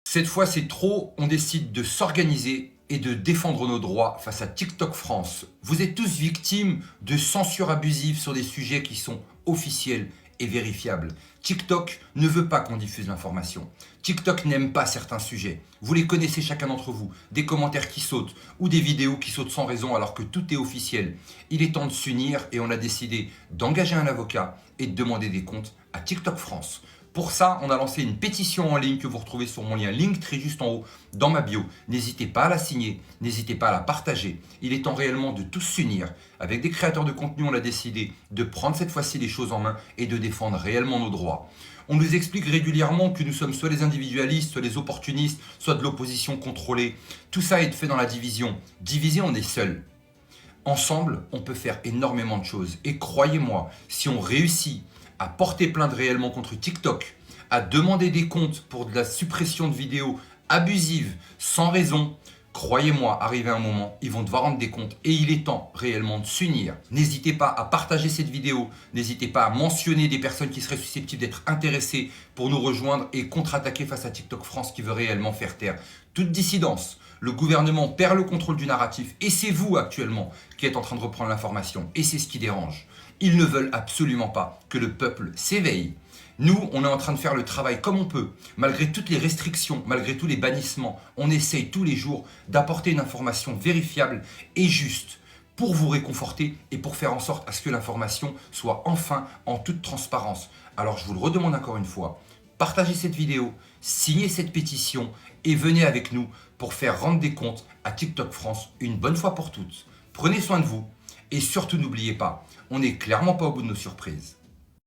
Cette fois, c'est trop, on décide de s'organiser et de défendre nos droits face à TikTok France. Vous êtes tous victimes de censure abusive sur des sujets qui sont officiels et vérifiables. TikTok ne veut pas qu'on diffuse l'information. TikTok n'aime pas certains sujets. Vous les connaissez chacun d'entre vous. Des commentaires qui sautent ou des vidéos qui sautent sans raison alors que tout est officiel. Il est temps de s'unir et on a décidé d'engager un avocat et de demander des comptes à TikTok France. Pour ça, on a lancé une pétition en ligne que vous retrouvez sur mon lien Linktree juste en haut dans ma bio. N'hésitez pas à la signer, n'hésitez pas à la partager. Il est temps réellement de tous s'unir. Avec des créateurs de contenu, on a décidé de prendre cette fois-ci les choses en main et de défendre réellement nos droits. On nous explique régulièrement que nous sommes soit les individualistes, soit les opportunistes, soit de l'opposition contrôlée. Tout ça est fait dans la division. Divisé, on est seul. Ensemble, on peut faire énormément de choses. Et croyez-moi, si on réussit à porter plainte réellement contre TikTok, à demander des comptes pour de la suppression de vidéos abusives, sans raison, croyez-moi, arrivé un moment, ils vont devoir rendre des comptes et il est temps réellement de s'unir. N'hésitez pas à partager cette vidéo, n'hésitez pas à mentionner des personnes qui seraient susceptibles d'être intéressées pour nous rejoindre et contre-attaquer face à TikTok France qui veut réellement faire taire toute dissidence. Le gouvernement perd le contrôle du narratif et c'est vous actuellement qui êtes en train de reprendre l'information et c'est ce qui dérange. Ils ne veulent absolument pas que le peuple s'éveille. Nous, on est en train de faire le travail comme on peut. Malgré toutes les restrictions, malgré tous les bannissements, on essaye tous les jours d'apporter une information vérifiable et juste pour vous réconforter et pour faire en sorte à ce que l'information soit enfin en toute transparence. Alors je vous le redemande encore une fois, partagez cette vidéo, signez cette pétition et venez avec nous pour faire rendre des comptes à TikTok France une bonne fois pour toutes. Prenez soin de vous et surtout n'oubliez pas, on n'est clairement pas au bout de nos surprises.